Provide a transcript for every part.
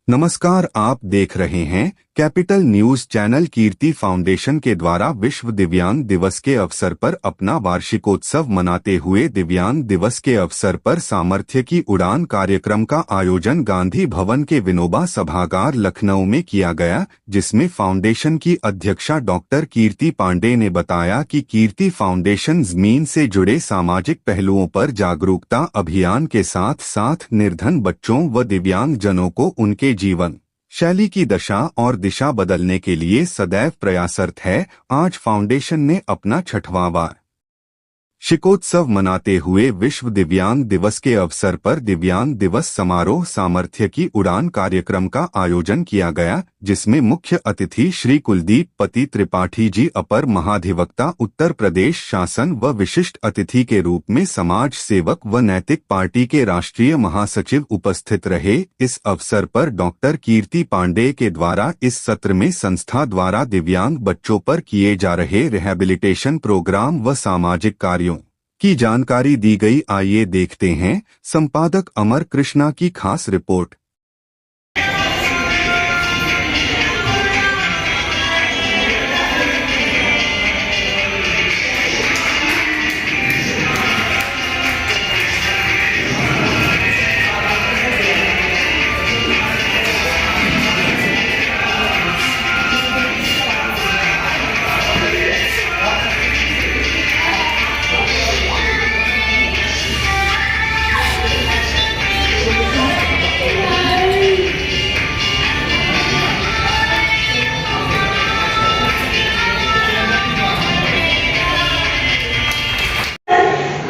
नमस्कार, आप देख रहे हैं कैपिटल न्यूज चैनल। कीर्ति फाउंडेशन के द्वारा विश्व दिव्यांग दिवस के अवसर पर अपना वार्षिकोत्सव मनाते हुए दिव्यांग दिवस के अवसर पर सामर्थ्य की उड़ान कार्यक्रम का आयोजन गांधी भवन के विनोबा सभागार लखनऊ में किया गया, जिसमें फाउंडेशन की अध्यक्षा डॉक्टर कीर्ति पांडे ने बताया कि कीर्ति फाउंडेशन जमीन से जुड़े सामाजिक पहलुओं पर जागरूकता अभियान के साथ साथ निर्धन बच्चों व दिव्यांग जनों को उनके जीवन शैली की दशा और दिशा बदलने के लिए सदैव प्रयासरत है। आज फाउंडेशन ने अपना 6वां वार्षिकोत्सव मनाते हुए विश्व दिव्यांग दिवस के अवसर पर दिव्यांग दिवस समारोह सामर्थ्य की उड़ान कार्यक्रम का आयोजन किया गया, जिसमें मुख्य अतिथि श्री कुलदीप पति त्रिपाठी जी अपर महाधिवक्ता उत्तर प्रदेश शासन व विशिष्ट अतिथि के रूप में समाज सेवक व नैतिक पार्टी के राष्ट्रीय महासचिव उपस्थित रहे। इस अवसर पर डॉक्टर कीर्ति पांडे के द्वारा इस सत्र में संस्था द्वारा दिव्यांग बच्चों पर किए जा रहे रिहैबिलिटेशन प्रोग्राम व सामाजिक कार्यों की जानकारी दी गई। आइए देखते हैं संपादक अमर कृष्णा की खास रिपोर्ट।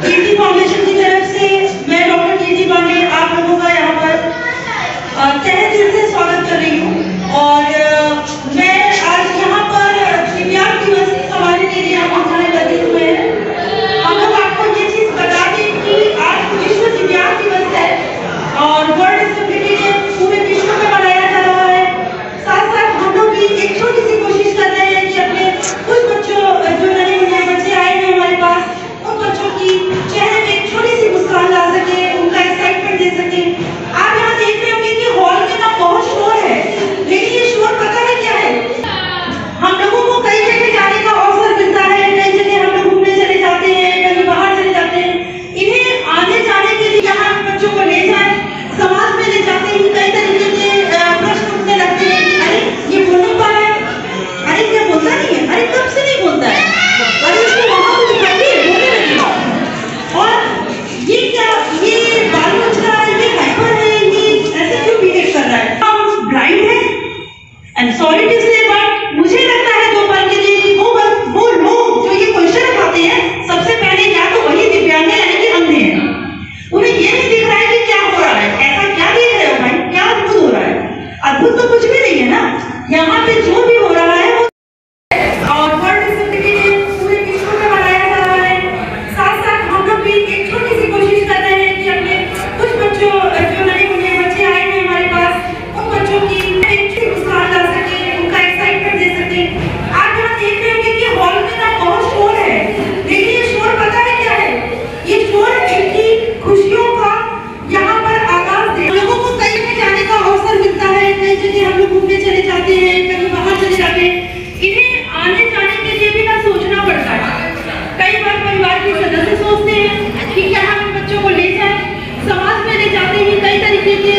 कीर्ति फाउंडेशन की तरफ से मैं डॉक्टर कीर्ति पांडे आप लोगों का यहाँ पर तहे दिल से स्वागत कर रही हूँ। और मैं आज यहाँ पर दिव्यांग दिवस समाने के लिए हम एकत्रित हुए हैं। हम लोग आपको ये चीज बता दें कि आज विश्व दिव्यांग दिवस है और वर्ल्ड डिसेबिलिटी डे पूरे विश्व में मनाया जा रहा है। साथ साथ हम लोग भी एक छोटी सी कोशिश कर रहे हैं कि अपने कुछ बच्चों जो नए नए बच्चे आए हैं हमारे पास, उन बच्चों की चेहरे में एक छोटी सी मुस्कान ला सके, उनका एक्साइटमेंट दे सके। आप यहाँ देख रहे होंगे कि हॉल में ना बहुत शोर है, लेकिन ये शोर पता है क्या है? हम लोगों को कई जगह जाने का अवसर मिलता है, कई जगह हम लोग घूमने चले जाते हैं, कहीं बाहर चले जाते हैं। इन्हें आने जाने के लिए यहाँ बच्चों को ले जाए, समाज में ले जाते हैं। कई तरीके के प्रश्न उठने लगते हैं कि अरे ये बोल नहीं पा रहा है, अरे क्या बोलता नहीं है, अरे कब से नहीं बोलता है, अरे इसको वहां को दिखाइए बोलने लगेगा। और ये क्या, ये बाल बच रहा है, ये हाइपर है, ये ऐसे क्यों बिहेव कर रहा है? हम ब्लाइंड है एंड सॉरी टू से, बट मुझे लगता है 2 पल के लिए कि वो लोग जो ये क्वेश्चन उठाते हैं सबसे पहले या तो वही दिव्यांग है यानी कि अंधे हैं। उन्हें ये नहीं दिख रहा है कि क्या हो रहा है, ऐसा क्या देख रहे हो भाई, क्या अद्भुत हो रहा है? अद्भुत तो कुछ भी नहीं है ना, यहाँ पे जो भी हो रहा है वो और वर्ल्ड डिसेबिलिटी डे पूरे विश्व में मनाया जा रहा है। साथ साथ हम लोग भी एक छोटी सी कोशिश कर रहे हैं कि अपने कुछ बच्चों जो नए नए बच्चे आए हैं हमारे पास, उन बच्चों की एक छोटी मुस्कान ला सके, उनका एक्साइटमेंट दे सके। आप यहाँ देख रहे होंगे कि हॉल में ना बहुत शोर है, लेकिन ये शोर पता है क्या है? ये शोर इनकी खुशियों का यहाँ पर आगाज दे। लोगों को कहीं भी जाने का अवसर मिलता है, कई जगह हम लोग घूमने चले जाते हैं, कहीं बाहर चले जाते हैं। इन्हें आने जाने के लिए भी ना सोचना पड़ता है। कई बार परिवार के सदस्य सोचते हैं कि क्या हम इन बच्चों को ले जाएं, समाज में ले जाते हैं। कई तरीके के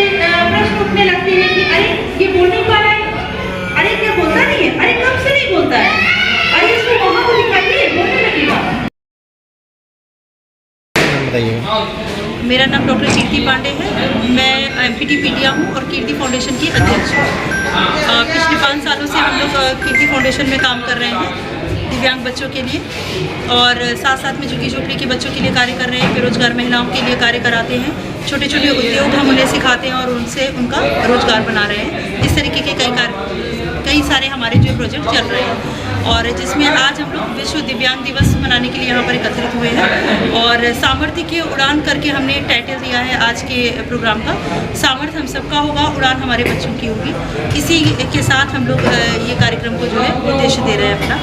प्रश्न उठने लगते हैं कि अरे ये बोल नहीं पा रहा है, अरे क्या बोलता नहीं है, अरे कब से नहीं बोलता है, अरे इसको वहां को दिखाइए बोलने लगेगा। मेरा नाम डॉक्टर कीर्ति पांडे है। मैं एमपीटी पीडिया हूँ और कीर्ति फाउंडेशन की अध्यक्ष हूँ। पिछले 5 सालों से हम लोग कीर्ति फाउंडेशन में काम कर रहे हैं दिव्यांग बच्चों के लिए, और साथ साथ में झुग्गी झोपड़ी के बच्चों के लिए कार्य कर रहे हैं। बेरोजगार महिलाओं के लिए कार्य कराते हैं, छोटे छोटे उद्योग हम उन्हें सिखाते हैं और उनसे उनका रोजगार बना रहे हैं। इस तरीके के कई सारे हमारे जो प्रोजेक्ट चल रहे हैं, और जिसमें आज हम लोग विश्व दिव्यांग दिवस मनाने के लिए यहाँ पर एकत्रित हुए हैं। और सामर्थ्य की उड़ान करके हमने टाइटल दिया है आज के प्रोग्राम का। सामर्थ्य हम सबका होगा, उड़ान हमारे बच्चों की होगी। इसी के साथ हम लोग ये कार्यक्रम को जो है उद्देश्य दे रहे हैं अपना।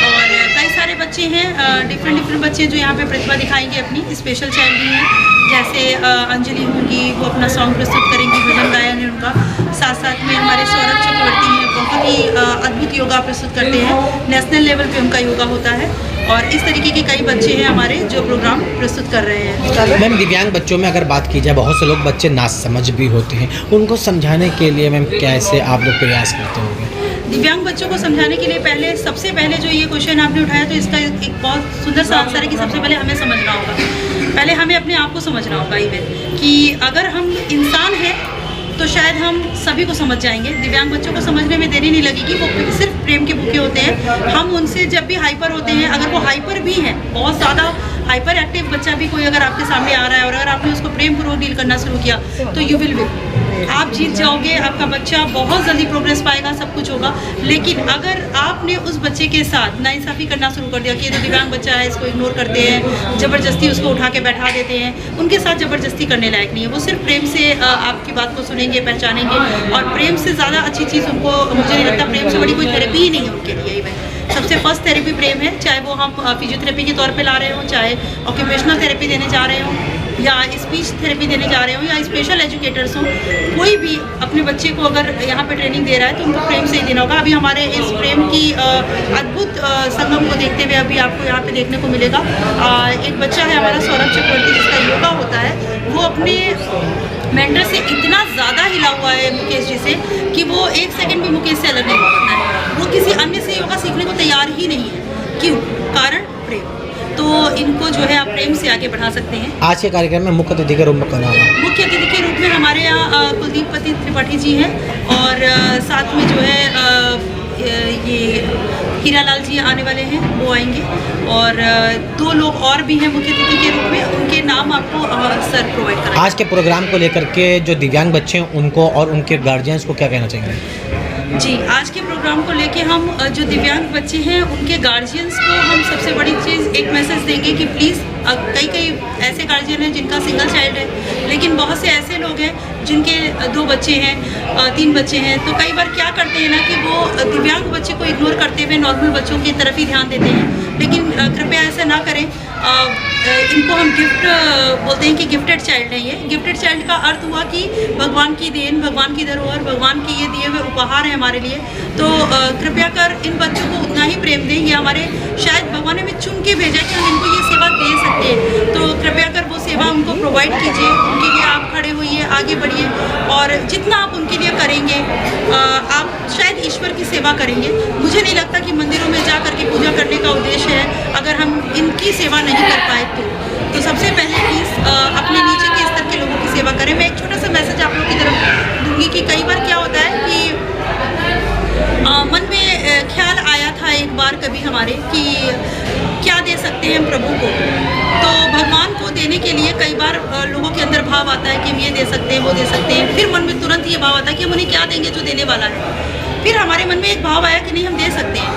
और कई सारे बच्चे हैं, डिफरेंट बच्चे जो यहाँ पे प्रतिभा दिखाएंगे अपनी। स्पेशल चाइल्ड भी हैं, जैसे अंजलि होंगी, वो अपना सॉन्ग प्रस्तुत करेंगी, भजन गायन है उनका। साथ साथ में हमारे सौरभ चक्रवर्ती हैं, बहुत ही अद्भुत योगा प्रस्तुत करते हैं, नेशनल लेवल पे उनका योगा होता है। और इस तरीके के कई बच्चे हैं हमारे जो प्रोग्राम प्रस्तुत कर रहे हैं। मैम, दिव्यांग बच्चों में अगर बात की जाए, बहुत से लोग बच्चे नासमझ भी होते हैं, उनको समझाने के लिए मैम कैसे आप लोग प्रयास करते होंगे? दिव्यांग बच्चों को समझाने के लिए सबसे पहले जो ये क्वेश्चन आपने उठाया, तो इसका एक बहुत सुंदर सा आंसर है कि सबसे पहले हमें समझना होगा, पहले हमें अपने आप को समझना होगा इवन कि अगर हम इंसान हैं तो शायद हम सभी को समझ जाएंगे। दिव्यांग बच्चों को समझने में देरी नहीं लगेगी, वो सिर्फ प्रेम के भूखे होते हैं। हम उनसे जब भी हाइपर होते हैं, अगर वो हाइपर भी हैं, बहुत ज़्यादा हाइपर एक्टिव बच्चा भी कोई अगर आपके सामने आ रहा है और अगर आपने उसको प्रेम पूर्वक डील करना शुरू किया तो यू विल विन, आप जीत जाओगे। आपका बच्चा बहुत जल्दी प्रोग्रेस पाएगा, सब कुछ होगा। लेकिन अगर आपने उस बच्चे के साथ नाइंसाफ़ी करना शुरू कर दिया कि ये तो दिव्यांग बच्चा है, इसको इग्नोर करते हैं, ज़बरदस्ती उसको उठा के बैठा देते हैं, उनके साथ ज़बरदस्ती करने लायक नहीं है। वो सिर्फ प्रेम से आपकी बात को सुनेंगे, पहचानेंगे। और प्रेम से ज़्यादा अच्छी चीज़ उनको, मुझे नहीं लगता प्रेम से बड़ी कोई थेरेपी ही नहीं है उनके लिए। इवन सबसे फर्स्ट थेरेपी प्रेम है, चाहे वो हम फिजियोथेरेपी के तौर पे ला रहे हों, चाहे ऑक्यूपेशनल थेरेपी देने जा रहे हों, या स्पीच थेरेपी देने जा रहे हो, या स्पेशल एजुकेटर्स हों, कोई भी अपने बच्चे को अगर यहाँ पे ट्रेनिंग दे रहा है तो उनको प्रेम से ही देना होगा। अभी हमारे इस प्रेम की अद्भुत संगम को देखते हुए अभी आपको यहाँ पे देखने को मिलेगा। एक बच्चा है हमारा सौरभ चक्रवर्ती, जिसका योगा होता है, वो अपने मेंटर से इतना ज़्यादा हिला हुआ है मुकेश जी से कि वो एक सेकंड भी मुकेश से अलग नहीं हो सकता है। वो किसी अन्य से योगा सीखने को तैयार ही नहीं है। क्यों? कारण प्रेम। तो इनको जो है आप प्रेम से आगे बढ़ा सकते हैं। आज के कार्यक्रम में मुख्य अतिथि के रूप में कौन आया? मुख्य अतिथि के रूप में हमारे यहाँ कुलदीप पति त्रिपाठी जी हैं, और साथ में जो है ये हीरालाल जी आने वाले हैं, वो आएंगे। और 2 लोग और भी हैं मुख्य अतिथि के रूप में, उनके नाम आपको सर प्रोवाइड करेंगे। आज के प्रोग्राम को लेकर के जो दिव्यांग बच्चे हैं उनको और उनके गार्जियंस को क्या कहना चाहेंगे? जी, आज के प्रोग्राम को लेके हम जो दिव्यांग बच्चे हैं उनके गार्जियंस को हम सबसे बड़ी चीज़ एक मैसेज देंगे कि प्लीज़, कई ऐसे गार्जियन हैं जिनका सिंगल चाइल्ड है, लेकिन बहुत से ऐसे लोग हैं जिनके 2 बच्चे हैं, 3 बच्चे हैं। तो कई बार क्या करते हैं ना कि वो दिव्यांग बच्चे को इग्नोर करते हुए नॉर्मल बच्चों की तरफ ही ध्यान देते हैं। लेकिन कृपया ऐसा ना करें। इनको हम गिफ्ट बोलते हैं कि गिफ्टेड चाइल्ड है। ये गिफ्टेड चाइल्ड का अर्थ हुआ कि भगवान की देन, भगवान की धरोहर, भगवान के ये दिए हुए उपहार है हमारे लिए। तो कृपया कर इन बच्चों को उतना ही प्रेम दें। ये हमारे शायद भगवान ने चुन के भेजा कि हम इनको ये सेवा दे सकते हैं। तो कृपया कर वो सेवा उनको प्रोवाइड कीजिए, उनके लिए आप खड़े होइए, आगे बढ़िए, और जितना आप उनके लिए करेंगे आप शायद ईश्वर की सेवा करेंगे। मुझे नहीं लगता कि मंदिरों में जा करके पूजा करने का उद्देश्य है अगर हम इनकी सेवा नहीं कर पाए तो सबसे पहले प्लीज़ अपने नीचे के स्तर के लोगों की सेवा करें। मैं एक छोटा सा मैसेज आप लोगों की तरफ दूंगी कि कई बार क्या होता है कि मन में ख्याल आया था एक बार कभी हमारे कि क्या दे सकते हैं हम प्रभु को। तो भगवान को देने के लिए कई बार लोगों के अंदर भाव आता है कि हम ये दे सकते हैं, वो दे सकते हैं। फिर मन में तुरंत ये भाव आता है कि हम उन्हें क्या देंगे जो देने वाला है। फिर हमारे मन में एक भाव आया कि नहीं, हम दे सकते हैं,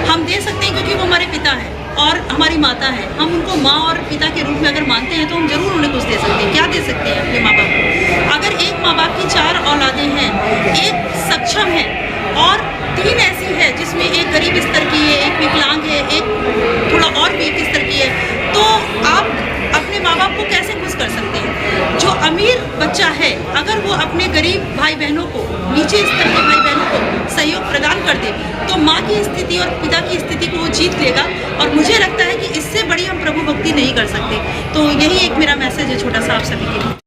हम दे सकते हैं क्योंकि वो हमारे पिता हैं और हमारी माता है। हम उनको माँ और पिता के रूप में अगर मानते हैं तो हम जरूर उन्हें कुछ दे सकते हैं। क्या दे सकते हैं अपने माँ बाप को? अगर एक माँ बाप की 4 औलादें हैं, एक सक्षम है और 3 ऐसी है जिसमें एक गरीब स्तर की है, एक विकलांग है, एक थोड़ा और वीक स्तर की है, तो आप अपने माँ बाप को कैसे खुश कर सकते हैं? जो अमीर बच्चा है अगर वो अपने गरीब भाई बहनों को, नीचे स्तर के भाई बहनों को सहयोग प्रदान कर दे तो माँ की स्थिति और पिता की स्थिति को वो जीत लेगा। और मुझे लगता है कि इससे बड़ी हम प्रभु भक्ति नहीं कर सकते। तो यही एक मेरा मैसेज है छोटा सा आप सभी के लिए।